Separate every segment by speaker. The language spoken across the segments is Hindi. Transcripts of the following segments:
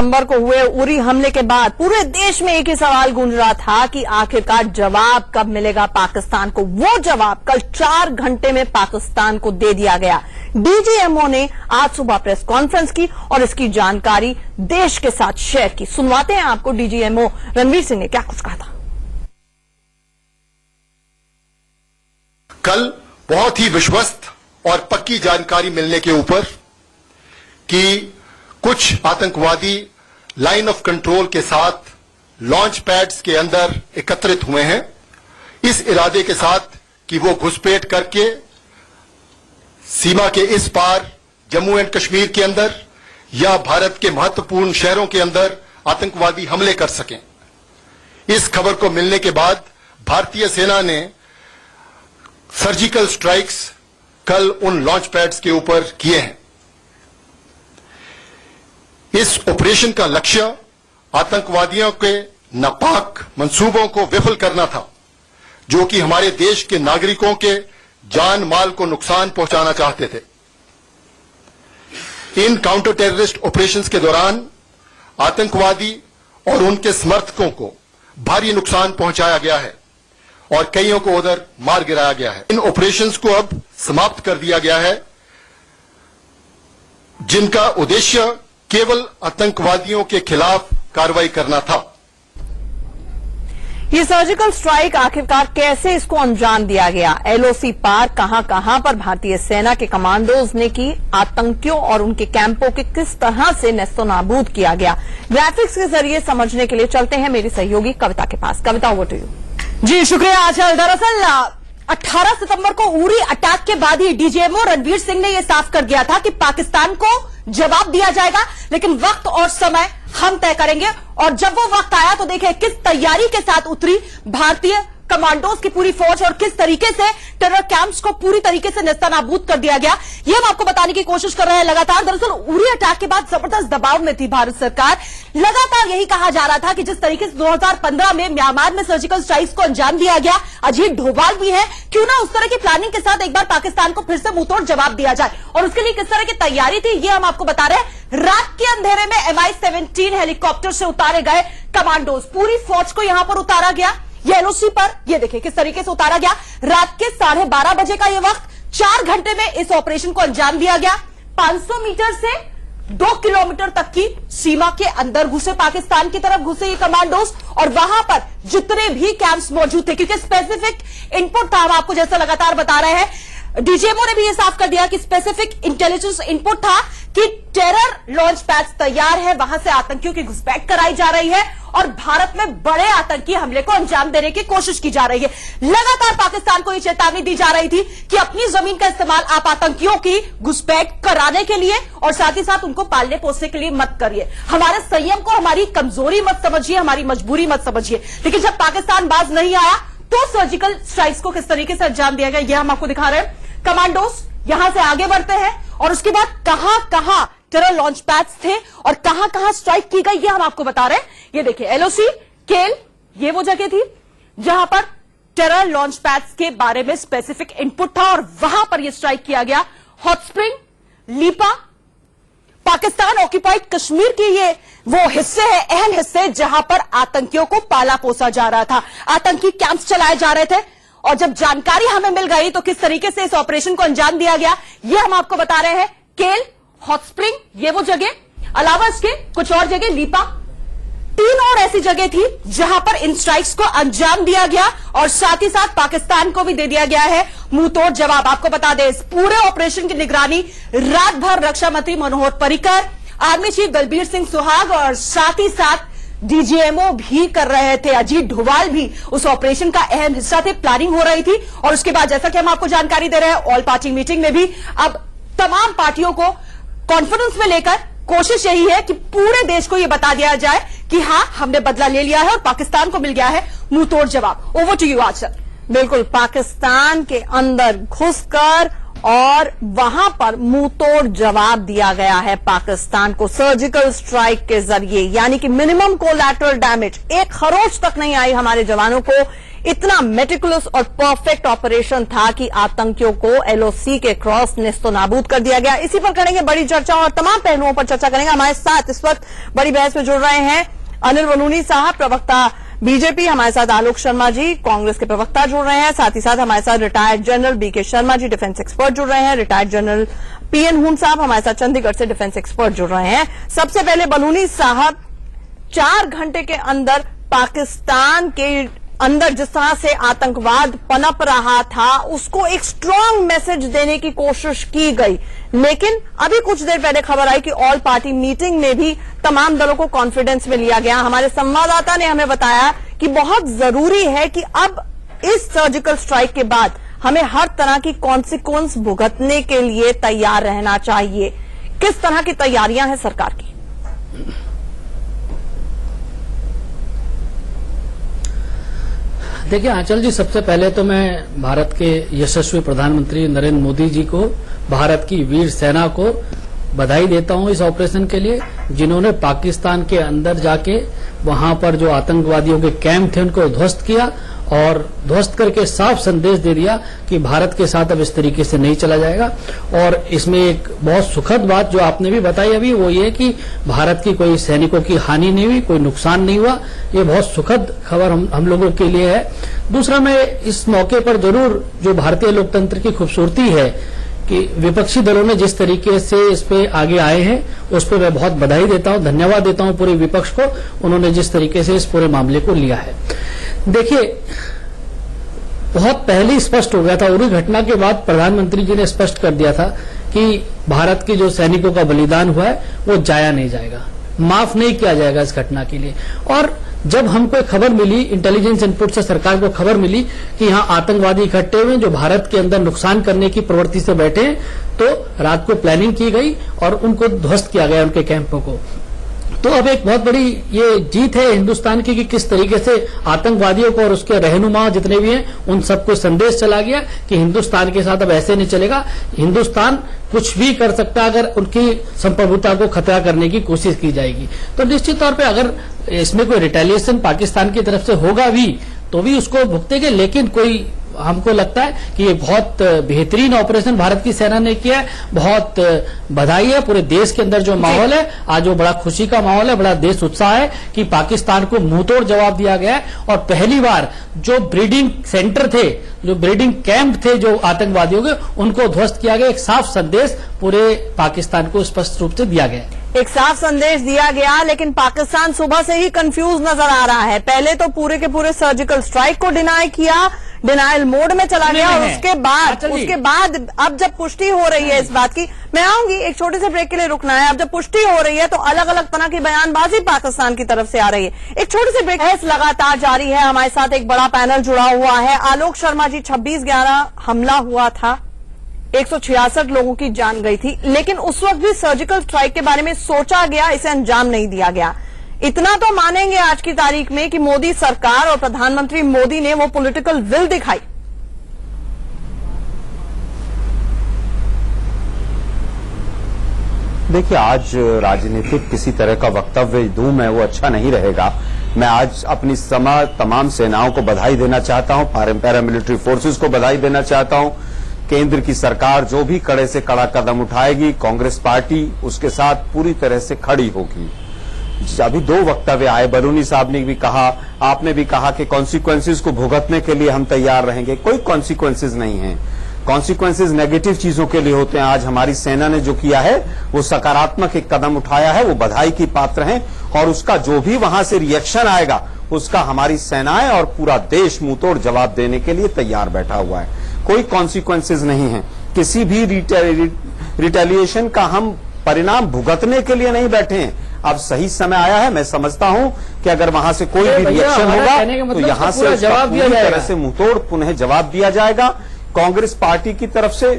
Speaker 1: सितंबर को हुए उरी हमले के बाद पूरे देश में एक ही सवाल गूंज रहा था कि आखिरकार जवाब कब मिलेगा पाकिस्तान को। वो जवाब कल 4 घंटे में पाकिस्तान को दे दिया गया। डीजीएमओ ने आज सुबह प्रेस कॉन्फ्रेंस की और इसकी जानकारी देश के साथ शेयर की। सुनवाते हैं आपको डीजीएमओ रणवीर सिंह ने क्या कुछ कहा था।
Speaker 2: कल बहुत ही विश्वस्त और पक्की जानकारी मिलने के ऊपर कि कुछ आतंकवादी लाइन ऑफ कंट्रोल के साथ लॉन्च पैड्स के अंदर एकत्रित हुए हैं, इस इरादे के साथ कि वो घुसपैठ करके सीमा के इस पार जम्मू एंड कश्मीर के अंदर या भारत के महत्वपूर्ण शहरों के अंदर आतंकवादी हमले कर सकें। इस खबर को मिलने के बाद भारतीय सेना ने सर्जिकल स्ट्राइक्स कल उन लॉन्च पैड्स के ऊपर किए हैं। इस ऑपरेशन का लक्ष्य आतंकवादियों के नापाक मंसूबों को विफल करना था, जो कि हमारे देश के नागरिकों के जान माल को नुकसान पहुंचाना चाहते थे। इन काउंटर टेररिस्ट ऑपरेशंस के दौरान आतंकवादी और उनके समर्थकों को भारी नुकसान पहुंचाया गया है और कईयों को उधर मार गिराया गया है। इन ऑपरेशंस को अब समाप्त कर दिया गया है, जिनका उद्देश्य केवल आतंकवादियों के खिलाफ कार्रवाई करना था।
Speaker 1: ये सर्जिकल स्ट्राइक आखिरकार कैसे इसको अंजाम दिया गया, एलओसी पार कहां पर भारतीय सेना के कमांडोज ने की, आतंकियों और उनके कैंपों के किस तरह से नेस्तनाबूद किया गया, ग्राफिक्स के जरिए समझने के लिए चलते हैं मेरी सहयोगी कविता के पास। कविता, ओवर टू यू।
Speaker 3: जी शुक्रिया आंचल। दरअसल 18 सितंबर को उरी अटैक के बाद ही डीजीएमओ रणवीर सिंह ने यह साफ कर दिया था कि पाकिस्तान को जवाब दिया जाएगा, लेकिन वक्त और समय हम तय करेंगे। और जब वो वक्त आया तो देखें किस तैयारी के साथ उतरी भारतीय कमांडोज की पूरी फौज और किस तरीके से टेरर कैंप्स को पूरी तरीके से नेस्तनाबूद कर दिया गया, ये हम आपको बताने की कोशिश कर रहे हैं लगातार। दरअसल उरी अटैक के बाद जबरदस्त दबाव में थी भारत सरकार। लगातार यही कहा जा रहा था कि जिस तरीके से 2015 में म्यांमार में सर्जिकल स्ट्राइक्स को अंजाम दिया गया, अजीत डोभाल भी है, क्यों ना उस तरह की प्लानिंग के साथ एक बार पाकिस्तान को फिर से मुंहतोड़ जवाब दिया जाए। और उसके लिए किस तरह की तैयारी थी ये हम आपको बता रहे हैं। रात के अंधेरे में MI-17 हेलीकॉप्टर से उतारे गए कमांडोज, पूरी फौज को यहां पर उतारा गया। ये एलओसी पर ये देखिए किस तरीके से उतारा गया। रात के 12:30 बजे का ये वक्त, 4 घंटे में इस ऑपरेशन को अंजाम दिया गया। 500 मीटर से 2 किलोमीटर तक की सीमा के अंदर घुसे, पाकिस्तान की तरफ घुसे ये कमांडोज, और वहां पर जितने भी कैंप्स मौजूद थे, क्योंकि स्पेसिफिक इनपुट था, हम आपको जैसा लगातार बता रहे हैं, डीजीएमओ ने भी यह साफ कर दिया कि स्पेसिफिक इंटेलिजेंस इनपुट था कि टेरर लॉन्च पैड्स तैयार है, वहां से आतंकियों की घुसपैठ कराई जा रही है और भारत में बड़े आतंकी हमले को अंजाम देने की कोशिश की जा रही है। लगातार पाकिस्तान को यह चेतावनी दी जा रही थी कि अपनी जमीन का इस्तेमाल आप आतंकियों की घुसपैठ कराने के लिए और साथ ही साथ उनको पालने पोसने के लिए मत करिए। हमारे संयम को हमारी कमजोरी मत समझिए, हमारी मजबूरी मत समझिए। लेकिन जब पाकिस्तान बाज नहीं आया तो सर्जिकल स्ट्राइक्स को किस तरीके से अंजाम दिया गया यह हम आपको दिखा रहे हैं। कमांडोज यहां से आगे बढ़ते हैं और उसके बाद कहां टेरर लॉन्च पैड्स थे और कहां स्ट्राइक की गई ये हम आपको बता रहे हैं। ये देखिए एलओसी, केल, ये वो जगह थी जहां पर टेरर लॉन्च पैड्स के बारे में स्पेसिफिक इनपुट था और वहां पर यह स्ट्राइक किया गया। हॉट स्प्रिंग, लीपा, पाकिस्तान ऑक्यूपाइड कश्मीर के ये वो हिस्से हैं, अहम हिस्से, जहां पर आतंकियों को पाला पोसा जा रहा था, आतंकी कैंप्स चलाए जा रहे थे। और जब जानकारी हमें मिल गई तो किस तरीके से इस ऑपरेशन को अंजाम दिया गया ये हम आपको बता रहे हैं। केल, हॉट स्प्रिंग, ये वो जगह, अलावा इसके कुछ और जगह, लीपा, 3 और ऐसी जगह थी जहां पर इन स्ट्राइक्स को अंजाम दिया गया और साथ ही साथ पाकिस्तान को भी दे दिया गया है मुंहतोड़ जवाब। आपको बता दें इस पूरे ऑपरेशन की निगरानी रात भर रक्षा मंत्री मनोहर पर्रिकर, आर्मी चीफ दलबीर सिंह सुहाग और साथ ही साथ डीजीएमओ भी कर रहे थे। अजीत डोभाल भी उस ऑपरेशन का अहम हिस्सा थे, प्लानिंग हो रही थी। और उसके बाद जैसा कि हम आपको जानकारी दे रहे हैं, ऑल पार्टी मीटिंग में भी अब तमाम पार्टियों को कॉन्फ्रेंस में लेकर कोशिश यही है कि पूरे देश को यह बता दिया जाए कि हां हमने बदला ले लिया है और पाकिस्तान को मिल गया है मुंहतोड़ जवाब। ओवर टू यू आंचल।
Speaker 1: बिल्कुल, पाकिस्तान के अंदर घुसकर और वहां पर मुंहतोड़ जवाब दिया गया है पाकिस्तान को सर्जिकल स्ट्राइक के जरिए, यानी कि मिनिमम कोलैटरल डैमेज, एक खरोच तक नहीं आई हमारे जवानों को इतना मेटिकुलस और परफेक्ट ऑपरेशन था कि आतंकियों को एलओसी के क्रॉस नेस्तो नाबूद कर दिया गया। इसी पर करेंगे बड़ी चर्चा और तमाम पहलुओं पर चर्चा करेंगे। हमारे साथ इस वक्त बड़ी बहस में जुड़ रहे हैं अनिल बलूनी साहब, प्रवक्ता बीजेपी, हमारे साथ आलोक शर्मा जी, कांग्रेस के प्रवक्ता जुड़ रहे हैं, साथ ही साथ हमारे साथ retired general BK Sharma ji, defence expert जुड़ रहे हैं, रिटायर्ड जनरल पीएन हुन साहब हमारे साथ चंडीगढ़ से डिफेंस एक्सपर्ट जुड़ रहे हैं। सबसे पहले बलूनी साहब, 4 घंटे के अंदर पाकिस्तान के अंदर जिस तरह से आतंकवाद पनप रहा था उसको एक स्ट्रांग मैसेज देने की कोशिश की गई, लेकिन अभी कुछ देर पहले खबर आई कि ऑल पार्टी मीटिंग में भी तमाम दलों को कॉन्फिडेंस में लिया गया। हमारे संवाददाता ने हमें बताया कि बहुत जरूरी है कि अब इस सर्जिकल स्ट्राइक के बाद हमें हर तरह की कॉन्सिक्वेंस भुगतने के लिए तैयार रहना चाहिए। किस तरह की तैयारियां हैं सरकार की?
Speaker 4: देखिए आंचल जी, सबसे पहले तो मैं भारत के यशस्वी प्रधानमंत्री नरेंद्र मोदी जी को, भारत की वीर सेना को बधाई देता हूं इस ऑपरेशन के लिए, जिन्होंने पाकिस्तान के अंदर जाके वहां पर जो आतंकवादियों के कैंप थे उनको ध्वस्त किया और ध्वस्त करके साफ संदेश दे दिया कि भारत के साथ अब इस तरीके से नहीं चला जाएगा। और इसमें एक बहुत सुखद बात जो आपने भी बताई अभी, वो ये कि भारत की कोई सैनिकों की हानि नहीं हुई, कोई नुकसान नहीं हुआ। ये बहुत सुखद खबर हम लोगों के लिए है। दूसरा, मैं इस मौके पर जरूर जो भारतीय लोकतंत्र की खूबसूरती है कि विपक्षी दलों ने जिस तरीके से इस पे आगे आए हैं उस पर मैं बहुत बधाई देता हूं, धन्यवाद देता हूं पूरे विपक्ष को, उन्होंने जिस तरीके से इस पूरे मामले को लिया है। देखिए, बहुत पहले स्पष्ट हो गया था, उरी घटना के बाद प्रधानमंत्री जी ने स्पष्ट कर दिया था कि भारत के जो सैनिकों का बलिदान हुआ है वो जाया नहीं जाएगा, माफ नहीं किया जाएगा इस घटना के लिए। और जब हमको खबर मिली, इंटेलिजेंस इनपुट से सरकार को खबर मिली कि यहाँ आतंकवादी इकट्ठे हुए जो भारत के अंदर नुकसान करने की प्रवृत्ति से बैठे हैं, तो रात को प्लानिंग की गई और उनको ध्वस्त किया गया, उनके कैंपों को। तो अब एक बहुत बड़ी ये जीत है हिंदुस्तान की कि किस तरीके से आतंकवादियों को और उसके रहनुमा जितने भी हैं उन सबको संदेश चला गया कि हिंदुस्तान के साथ अब ऐसे नहीं चलेगा, हिंदुस्तान कुछ भी कर सकता है अगर उनकी संप्रभुता को खतरा करने की कोशिश की जाएगी। तो निश्चित तौर पे अगर इसमें कोई रिटेलिएशन पाकिस्तान की तरफ से होगा भी तो भी उसको भुगतेंगे, लेकिन कोई हमको लगता है कि ये बहुत बेहतरीन ऑपरेशन भारत की सेना ने किया है। बहुत बधाई है। पूरे देश के अंदर जो माहौल है आज वो बड़ा खुशी का माहौल है, बड़ा देश उत्साह है कि पाकिस्तान को मुंहतोड़ जवाब दिया गया है। और पहली बार जो ब्रीडिंग सेंटर थे, जो ब्रीडिंग कैंप थे जो आतंकवादियों के, उनको ध्वस्त किया गया। एक साफ संदेश पूरे पाकिस्तान को स्पष्ट रूप से दिया गया।
Speaker 1: एक साफ संदेश दिया गया, लेकिन पाकिस्तान सुबह से ही कंफ्यूज नजर आ रहा है। पहले तो पूरे के पूरे सर्जिकल स्ट्राइक को डिनाई किया, डिनायल मोड में चला गया, और उसके बाद अब जब पुष्टि हो रही है इस बात की, मैं आऊंगी, एक छोटे से ब्रेक के लिए रुकना है। अब जब पुष्टि हो रही है तो अलग अलग तरह की बयानबाजी पाकिस्तान की तरफ से आ रही है। एक छोटे से ब्रेक है, लगातार जारी है। हमारे साथ एक बड़ा पैनल जुड़ा हुआ है। आलोक शर्मा जी, 26/11 हमला हुआ था, 166 लोगों की जान गई थी, लेकिन उस वक्त भी सर्जिकल स्ट्राइक के बारे में सोचा गया, इसे अंजाम नहीं दिया गया। इतना तो मानेंगे आज की तारीख में कि मोदी सरकार और प्रधानमंत्री मोदी ने वो पॉलिटिकल विल दिखाई।
Speaker 5: देखिए, आज राजनीतिक किसी तरह का वक्तव्य दूं मैं, वो अच्छा नहीं रहेगा। मैं आज अपनी तमाम सेनाओं को बधाई देना चाहता हूं, पैरामिलिट्री फोर्सेस को बधाई देना चाहता हूं। केंद्र की सरकार जो भी कड़े से कड़ा कदम उठाएगी, कांग्रेस पार्टी उसके साथ पूरी तरह से खड़ी होगी। अभी 2 वक्तव्य आए, बलूनी साहब ने भी कहा, आपने भी कहा कि कॉन्सिक्वेंसेस को भुगतने के लिए हम तैयार रहेंगे। कोई कॉन्सिक्वेंसेस नहीं है, कॉन्सिक्वेंसेस नेगेटिव चीजों के लिए होते हैं। आज हमारी सेना ने जो किया है वो सकारात्मक एक कदम उठाया है, वो बधाई की पात्र हैं। और उसका जो भी वहां से रिएक्शन आएगा उसका हमारी सेनाएं और पूरा देश मुंहतोड़ जवाब देने के लिए तैयार बैठा हुआ है। कोई कॉन्सिक्वेंसेस नहीं है, किसी भी रिटेलिएशन का हम परिणाम भुगतने के लिए नहीं बैठे हैं। अब सही समय आया है। मैं समझता हूं कि अगर वहां से कोई भी रिएक्शन होगा तो यहां से उसका पूरी तरह से मुंहतोड़ पुनः जवाब दिया जाएगा कांग्रेस पार्टी की तरफ से।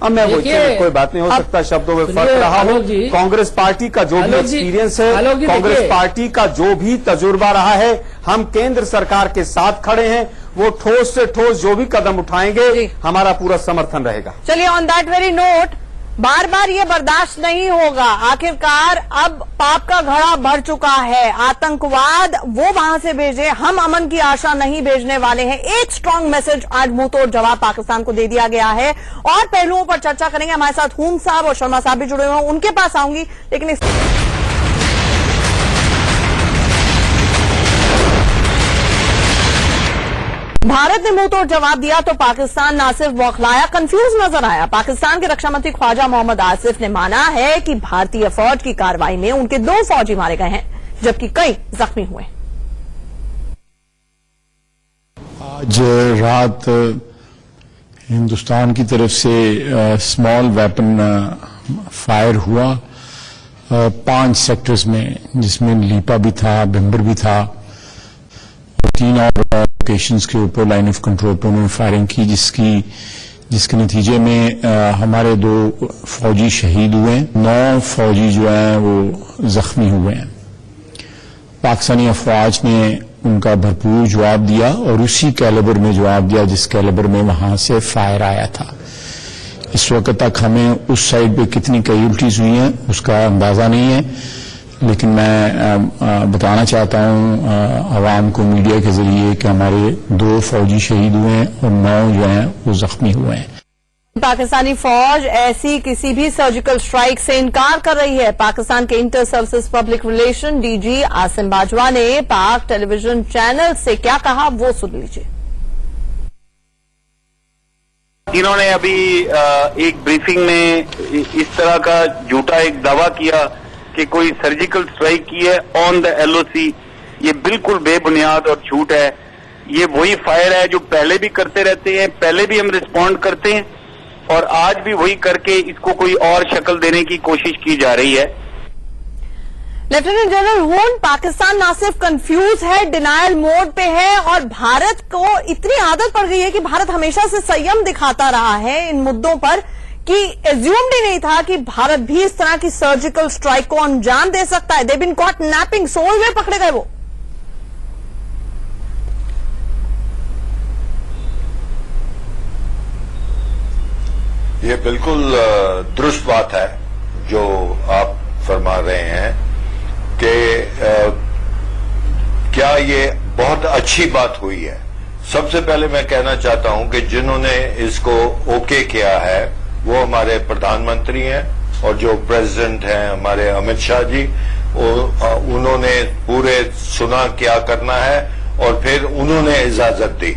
Speaker 5: अब मैं वो कोई बात नहीं हो सकता, शब्दों में फर्क रहा हो। कांग्रेस पार्टी का जो भी एक्सपीरियंस है, कांग्रेस पार्टी का जो भी तजुर्बा रहा है, हम केंद्र सरकार के साथ खड़े हैं। वो ठोस से ठोस जो भी कदम उठाएंगे हमारा पूरा समर्थन रहेगा।
Speaker 1: चलिए, ऑन दैट वेरी नोट, बार बार ये बर्दाश्त नहीं होगा। आखिरकार अब पाप का घड़ा भर चुका है। आतंकवाद वो वहां से भेजे, हम अमन की आशा नहीं भेजने वाले हैं। एक स्ट्रांग मैसेज आज मुंह तोड़ जवाब पाकिस्तान को दे दिया गया है और पहलुओं पर चर्चा करेंगे। हमारे साथ हुम साहब और शर्मा साहब भी जुड़े हुए हैं, उनके पास आऊंगी, लेकिन भारत ने मुंह तोड़ जवाब दिया तो पाकिस्तान ना सिर्फ बौखलाया, कंफ्यूज नजर आया। पाकिस्तान के रक्षा मंत्री ख्वाजा मोहम्मद आसिफ ने माना है कि भारतीय फौज की कार्रवाई में उनके 2 फौजी मारे गए हैं, जबकि कई जख्मी हुए।
Speaker 6: आज रात हिंदुस्तान की तरफ से स्मॉल वेपन फायर हुआ 5 सेक्टर्स में, जिसमें लीपा भी था, बिम्बर भी था, 3 और लोकेशंस के ऊपर लाइन ऑफ कंट्रोल पर उन्होंने फायरिंग की, जिसके नतीजे में हमारे 2 फौजी शहीद हुए, 9 फौजी जो हैं वो जख्मी हुए हैं। पाकिस्तानी अफवाज ने उनका भरपूर जवाब दिया और उसी कैलिबर में जवाब दिया जिस कैलिबर में वहां से फायर आया था। इस वक्त तक हमें उस साइड पे कितनी कैजुअल्टीज हुई हैं उसका अंदाजा नहीं है, लेकिन मैं बताना चाहता हूं आवाम को मीडिया के जरिए कि हमारे 2 फौजी शहीद हुए हैं और 9 जो हैं वो जख्मी हुए हैं।
Speaker 1: पाकिस्तानी फौज ऐसी किसी भी सर्जिकल स्ट्राइक से इनकार कर रही है। पाकिस्तान के inter services public relation DG Asim Bajwa ने पाक टेलीविजन चैनल से क्या कहा, वो सुन लीजिए।
Speaker 7: इन्होंने अभी एक ब्रीफिंग में इस तरह का झूठा एक दावा किया कि कोई सर्जिकल स्ट्राइक की है ऑन द एलओसी। ये बिल्कुल बेबुनियाद और झूठ है। ये वही फायर है जो पहले भी करते रहते हैं, पहले भी हम रिस्पॉन्ड करते हैं और आज भी वही करके इसको कोई और शक्ल देने की कोशिश की जा रही है।
Speaker 1: लेफ्टिनेंट जनरल हुन, पाकिस्तान ना सिर्फ कंफ्यूज है, डिनायल मोड पे है और भारत को इतनी आदत पड़ गई है कि भारत हमेशा से संयम दिखाता रहा है इन मुद्दों पर कि एज्यूम्ड ही नहीं था कि भारत भी इस तरह की सर्जिकल स्ट्राइक को अंजाम दे सकता है। दे बीन कॉट नैपिंग, सोए हुए पकड़े गए वो।
Speaker 8: ये बिल्कुल दुरुस्त बात है जो आप फरमा रहे हैं कि क्या ये बहुत अच्छी बात हुई है। सबसे पहले मैं कहना चाहता हूं कि जिन्होंने इसको ओके किया है वो हमारे प्रधानमंत्री हैं और जो प्रेसिडेंट हैं हमारे अमित शाह जी, उन्होंने पूरे सुना क्या करना है और फिर उन्होंने इजाजत दी।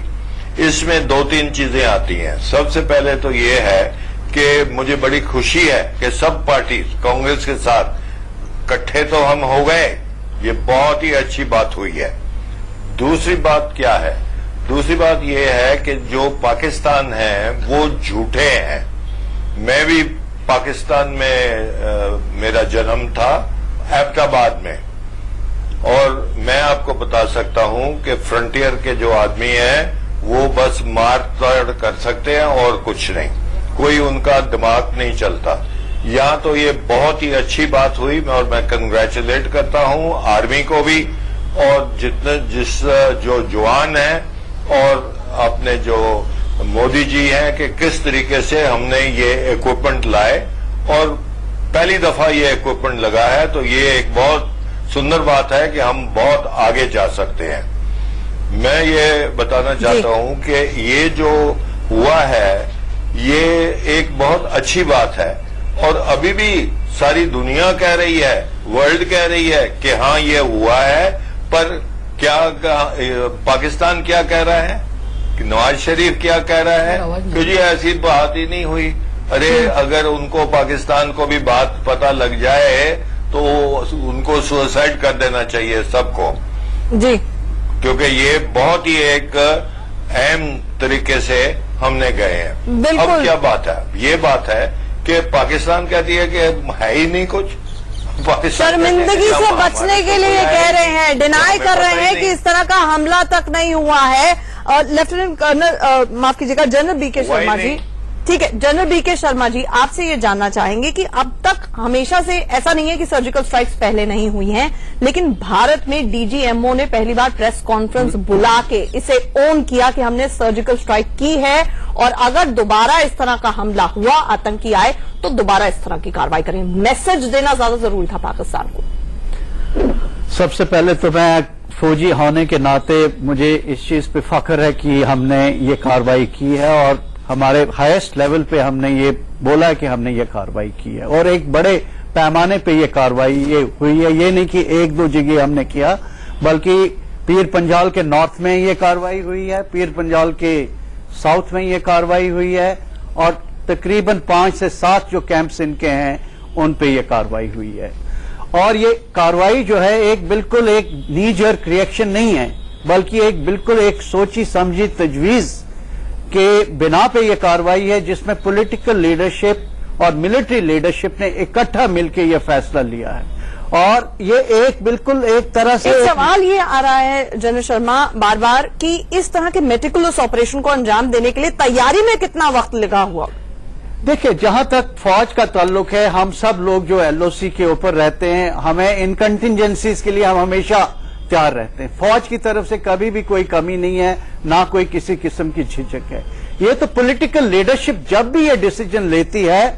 Speaker 8: इसमें 2-3 चीजें आती हैं। सबसे पहले तो ये है कि मुझे बड़ी खुशी है कि सब पार्टी कांग्रेस के साथ इकट्ठे तो हम हो गए, ये बहुत ही अच्छी बात हुई है। दूसरी बात क्या है? दूसरी बात ये है कि जो पाकिस्तान है वो झूठे हैं। मैं भी पाकिस्तान में मेरा जन्म था एबटाबाद में, और मैं आपको बता सकता हूं कि फ्रंटियर के जो आदमी हैं वो बस मार तोड़ कर सकते हैं और कुछ नहीं, कोई उनका दिमाग नहीं चलता। यहां तो ये बहुत ही अच्छी बात हुई और मैं कंग्रेचुलेट करता हूं आर्मी को भी और जो जवान हैं और अपने जो मोदी जी हैं कि किस तरीके से हमने ये इक्विपमेंट लाए और पहली दफा ये इक्विपमेंट लगा है, तो ये एक बहुत सुंदर बात है कि हम बहुत आगे जा सकते हैं। मैं ये बताना चाहता हूं कि ये जो हुआ है ये एक बहुत अच्छी बात है और अभी भी सारी दुनिया कह रही है, वर्ल्ड कह रही है कि हाँ ये हुआ है, पर क्या पाकिस्तान क्या कह रहा है कि नवाज शरीफ क्या कह रहा है कि जी ऐसी बात ही नहीं हुई। अरे अगर उनको पाकिस्तान को भी बात पता लग जाए तो उनको सुसाइड कर देना चाहिए सबको
Speaker 1: जी, क्योंकि
Speaker 8: ये बहुत ही एक अहम तरीके से हमने गए हैं। अब क्या बात है? ये बात है कि पाकिस्तान कहती है कि है ही नहीं कुछ।
Speaker 1: शर्मिंदगी से बचने के लिए कह रहे हैं, डिनाई कर रहे हैं कि इस तरह का हमला तक नहीं हुआ है। लेफ्टिनेंट कर्नल माफ कीजिएगा जनरल बीके शर्मा जी, ठीक है, जनरल बीके शर्मा जी, आपसे ये जानना चाहेंगे कि अब तक हमेशा से ऐसा नहीं है कि सर्जिकल स्ट्राइक्स पहले नहीं हुई हैं, लेकिन भारत में डीजीएमओ ने पहली बार प्रेस कॉन्फ्रेंस बुला के इसे ओन किया कि हमने सर्जिकल स्ट्राइक की है और अगर दोबारा इस तरह का हमला हुआ, आतंकी आए, तो दोबारा इस तरह की कार्रवाई करें। मैसेज देना ज्यादा जरूरी था पाकिस्तान को।
Speaker 9: सबसे पहले तो मैं फौजी होने के नाते मुझे इस चीज पे फख्र है कि हमने ये कार्रवाई की है और हमारे हाईएस्ट लेवल पे हमने ये बोला कि हमने ये कार्रवाई की है और एक बड़े पैमाने पे ये कार्रवाई ये हुई है। ये नहीं कि एक दो जगह हमने किया, बल्कि पीर पंजाल के नॉर्थ में ये कार्रवाई हुई है, पीर पंजाल के साउथ में ये कार्रवाई हुई है और तकरीबन 5 से 7 जो कैंप्स इनके हैं उन पे ये कार्रवाई हुई है। और ये कार्रवाई जो है एक बिल्कुल एक नी जर्क रिएक्शन नहीं है, बल्कि एक बिल्कुल एक सोची समझी तजवीज के बिना पे ये कार्रवाई है, जिसमें पॉलिटिकल लीडरशिप और मिलिट्री लीडरशिप ने इकट्ठा मिलकर ये फैसला लिया है। और ये एक बिल्कुल एक तरह से
Speaker 1: एक सवाल ये आ रहा है जनरल शर्मा बार बार कि इस तरह के मेटिकुलस ऑपरेशन को अंजाम देने के लिए तैयारी में कितना वक्त लगा हुआ?
Speaker 9: देखिए, जहां तक फौज का ताल्लुक है, हम सब लोग जो एलओसी के ऊपर रहते हैं, हमें इन कंटिजेंसीज के लिए हम हमेशा तैयार रहते हैं। फौज की तरफ से कभी भी कोई कमी नहीं है, ना कोई किसी किस्म की झिझक है। ये तो पॉलिटिकल लीडरशिप जब भी ये डिसीजन लेती है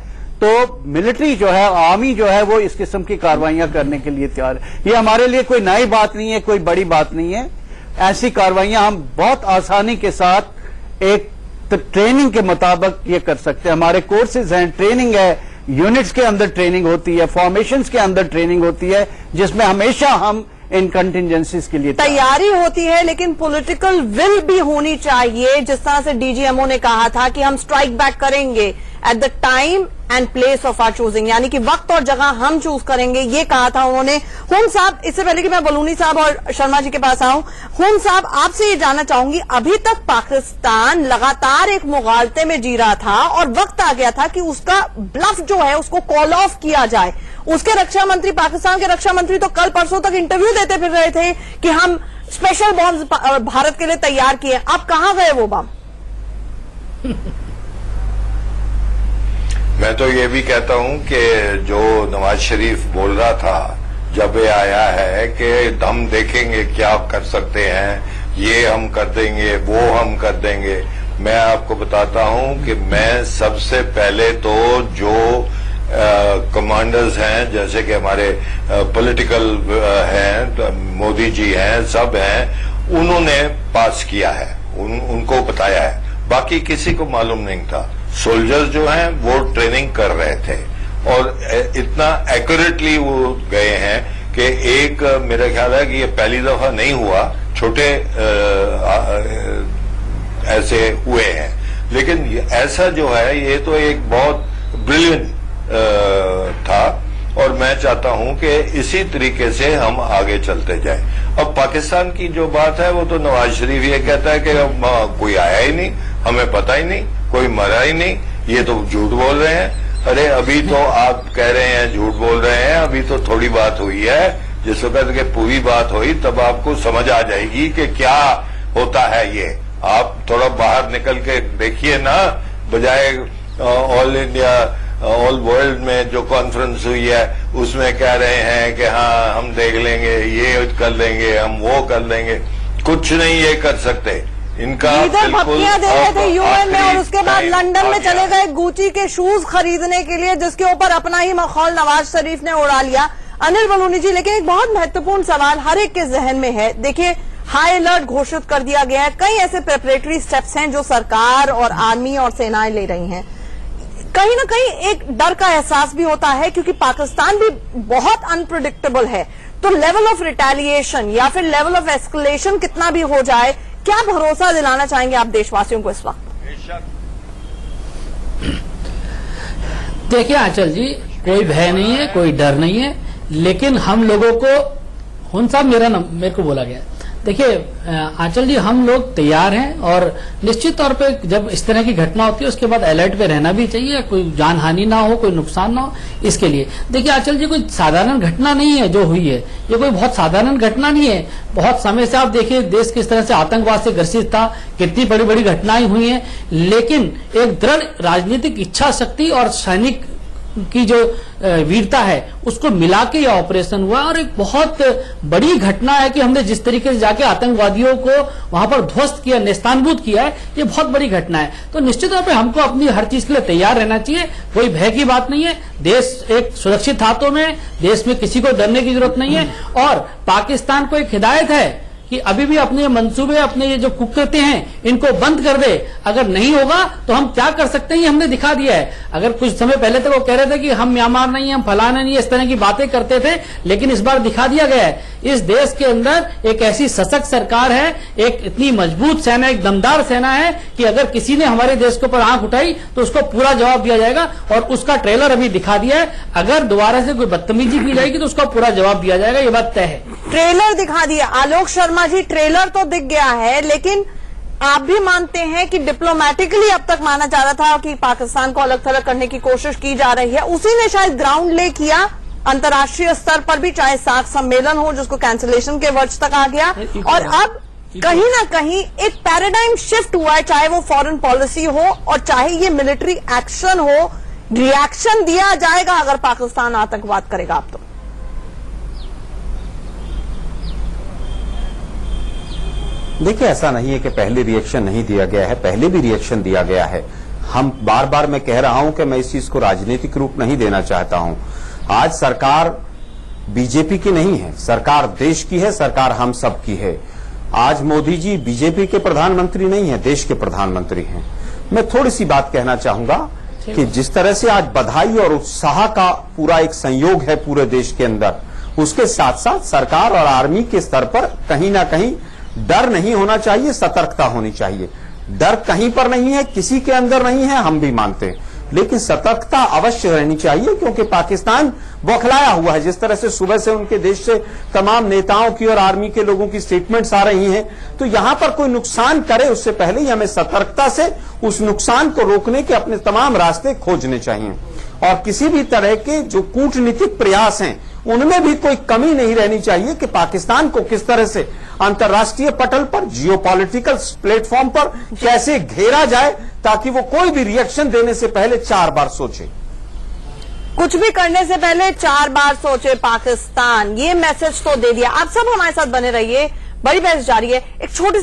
Speaker 9: तो मिलिट्री जो है, आर्मी जो है, वो इस किस्म की कार्रवाइयां करने के लिए तैयार है। ये हमारे लिए कोई नई बात नहीं है, कोई बड़ी बात नहीं है। ऐसी कार्रवाइयां हम बहुत आसानी के साथ एक ट्रेनिंग के मुताबिक ये कर सकते हैं। हमारे कोर्सेज हैं, ट्रेनिंग है, यूनिट्स के अंदर ट्रेनिंग होती है, फॉर्मेशंस के अंदर ट्रेनिंग होती है, जिसमें हमेशा हम इन कंटिजेंसीज के लिए
Speaker 1: तैयारी होती है, लेकिन पॉलिटिकल विल भी होनी चाहिए। जिस तरह से डीजीएमओ ने कहा था कि हम स्ट्राइक बैक करेंगे at the time and place of our choosing, यानी कि वक्त और जगह हम चूज करेंगे, ये कहा था उन्होंने। हुन साहब, इससे पहले कि मैं बलूनी साहब और शर्मा जी के पास आऊं, हुन साहब आपसे ये जानना चाहूंगी, अभी तक पाकिस्तान लगातार एक मुगालते में जी रहा था और वक्त आ गया था कि उसका ब्लफ जो है उसको कॉल ऑफ किया जाए। उसके रक्षा मंत्री, पाकिस्तान के रक्षा मंत्री तो कल परसों तक इंटरव्यू देते फिर रहे थे कि हम स्पेशल बॉम्ब भारत के लिए तैयार किए। अब कहां गए वो बम?
Speaker 8: मैं तो ये भी कहता हूं कि जो नवाज शरीफ बोल रहा था जब ये आया है कि हम देखेंगे क्या कर सकते हैं, ये हम कर देंगे, वो हम कर देंगे, मैं आपको बताता हूं कि मैं सबसे पहले तो जो कमांडर्स हैं, जैसे कि हमारे पॉलिटिकल हैं, तो मोदी जी हैं, सब हैं, उन्होंने पास किया है, उनको बताया है, बाकी किसी को मालूम नहीं था। सोल्जर्स जो हैं वो ट्रेनिंग कर रहे थे और इतना एक्यूरेटली वो गए हैं कि एक मेरा ख्याल है कि ये पहली दफा नहीं हुआ, छोटे ऐसे हुए हैं, लेकिन ऐसा जो है ये तो एक बहुत ब्रिलियंट था और मैं चाहता हूं कि इसी तरीके से हम आगे चलते जाएं। अब पाकिस्तान की जो बात है वो तो नवाज शरीफ ये कहता है कि कोई आया ही नहीं, हमें पता ही नहीं, कोई मरा ही नहीं, ये तो झूठ बोल रहे हैं। अरे अभी तो आप कह रहे हैं झूठ बोल रहे हैं, अभी तो थोड़ी बात हुई है, जिस वक्त के पूरी बात हुई तब आपको समझ आ जाएगी कि क्या होता है। ये आप थोड़ा बाहर निकल के देखिए ना, बजाय ऑल इंडिया ऑल वर्ल्ड में जो कॉन्फ्रेंस हुई है उसमें कह रहे हैं कि हाँ हम देख लेंगे, ये कर लेंगे, हम वो कर लेंगे, कुछ नहीं ये कर सकते। इनका
Speaker 1: भक्तियां दे रहे थे यूएन में और उसके बाद लंदन में चले गए गुची के शूज खरीदने के लिए, जिसके ऊपर अपना ही मखौल नवाज शरीफ ने उड़ा लिया। अनिल बलूनी जी, लेकिन एक बहुत महत्वपूर्ण सवाल हर एक के जहन में है। देखिए, हाई अलर्ट घोषित कर दिया गया है, कई ऐसे प्रिपरेटरी स्टेप्स हैं जो सरकार और आर्मी और सेनाएं ले रही हैं। कहीं ना कहीं एक डर का एहसास भी होता है क्योंकि पाकिस्तान भी बहुत अनप्रिडिक्टेबल है, तो लेवल ऑफ रिटेलिएशन या फिर लेवल ऑफ एस्केलेशन कितना भी हो जाए, क्या भरोसा दिलाना चाहेंगे आप देशवासियों को इस वक्त?
Speaker 4: देखिए आंचल जी, कोई भय नहीं है, कोई डर नहीं है, लेकिन हम लोगों को, हुन साहब मेरे को बोला गया, देखिए आंचल जी, हम लोग तैयार हैं और निश्चित तौर पे जब इस तरह की घटना होती है उसके बाद अलर्ट पे रहना भी चाहिए, कोई जान हानि ना हो, कोई नुकसान ना हो, इसके लिए। देखिए आंचल जी, कोई साधारण घटना नहीं है जो हुई है, ये कोई बहुत साधारण घटना नहीं है। बहुत समय से आप देखिए देश किस तरह से आतंकवाद से ग्रसित था, कितनी बड़ी बड़ी घटनाएं हुई हैं, लेकिन एक दृढ़ राजनीतिक इच्छा शक्ति और सैनिक की जो वीरता है उसको मिला के यह ऑपरेशन हुआ और एक बहुत बड़ी घटना है कि हमने जिस तरीके से जाके आतंकवादियों को वहां पर ध्वस्त किया, नेस्तानबूद किया है, ये बहुत बड़ी घटना है। तो निश्चित तौर पे हमको अपनी हर चीज के लिए तैयार रहना चाहिए, कोई भय की बात नहीं है। देश एक सुरक्षित हाथों में, देश में किसी को डरने की जरूरत नहीं है। और पाकिस्तान को एक हिदायत है कि अभी भी अपने मंसूबे, अपने ये जो कुकृत्य हैं इनको बंद कर दे। अगर नहीं होगा तो हम क्या कर सकते हैं ये हमने दिखा दिया है। अगर कुछ समय पहले तक वो कह रहे थे कि हम म्यांमार नहीं है, हम फलाना नहीं है, इस तरह की बातें करते थे, लेकिन इस बार दिखा दिया गया है। इस देश के अंदर एक ऐसी सशक्त सरकार है, एक इतनी मजबूत सेना, एक दमदार सेना है कि अगर किसी ने हमारे देश के ऊपर आंख उठाई तो उसको पूरा जवाब दिया जाएगा और उसका ट्रेलर अभी दिखा दिया है। अगर दोबारा से कोई बदतमीजी की जाएगी तो उसका पूरा जवाब दिया जाएगा, ये बात तय है।
Speaker 1: ट्रेलर दिखा दिया आलोक शर्मा जी, ट्रेलर तो दिख गया है, लेकिन आप भी मानते हैं कि डिप्लोमेटिकली अब तक माना जा रहा था कि पाकिस्तान को अलग थलग करने की कोशिश की जा रही है, उसी ने शायद ग्राउंड ले किया अंतर्राष्ट्रीय स्तर पर भी, चाहे सार्क सम्मेलन हो जिसको कैंसिलेशन के वर्ष तक आ गया, और अब कहीं ना कहीं एक पैराडाइम शिफ्ट हुआ है, चाहे वो फॉरेन पॉलिसी हो और चाहे ये मिलिट्री एक्शन हो। रिएक्शन दिया जाएगा अगर पाकिस्तान आतंकवाद करेगा आप तो।
Speaker 5: देखिए, ऐसा नहीं है कि पहले रिएक्शन नहीं दिया गया है, पहले भी रिएक्शन दिया गया है। हम बार बार मैं कह रहा हूं कि मैं इस चीज को राजनीतिक रूप नहीं देना चाहता हूं। आज सरकार बीजेपी की नहीं है, सरकार देश की है, सरकार हम सब की है। आज मोदी जी बीजेपी के प्रधानमंत्री नहीं है, देश के प्रधानमंत्री हैं। मैं थोड़ी सी बात कहना चाहूंगा कि जिस तरह से आज बधाई और उत्साह का पूरा एक संयोग है पूरे देश के अंदर, उसके साथ साथ सरकार और आर्मी के स्तर पर कहीं ना कहीं डर नहीं होना चाहिए, सतर्कता होनी चाहिए। डर कहीं पर नहीं है, किसी के अंदर नहीं है, हम भी मानते हैं, लेकिन सतर्कता अवश्य रहनी चाहिए, क्योंकि पाकिस्तान बौखलाया हुआ है। जिस तरह से सुबह से उनके देश से तमाम नेताओं की और आर्मी के लोगों की स्टेटमेंट्स आ रही हैं, तो यहां पर कोई नुकसान करे उससे पहले ही हमें सतर्कता से उस नुकसान को रोकने के अपने तमाम रास्ते खोजने चाहिए। और किसी भी तरह के जो कूटनीतिक प्रयास हैं उनमें भी कोई कमी नहीं रहनी चाहिए कि पाकिस्तान को किस तरह से अंतर्राष्ट्रीय पटल पर, जियोपॉलिटिकल प्लेटफॉर्म पर कैसे घेरा जाए, ताकि वो कोई भी रिएक्शन देने से पहले 4 बार सोचे।
Speaker 1: कुछ भी करने से पहले 4 बार सोचे पाकिस्तान, ये मैसेज तो दे दिया। आप सब हमारे साथ बने रहिए, बड़ी बहस जारी है। एक छोटी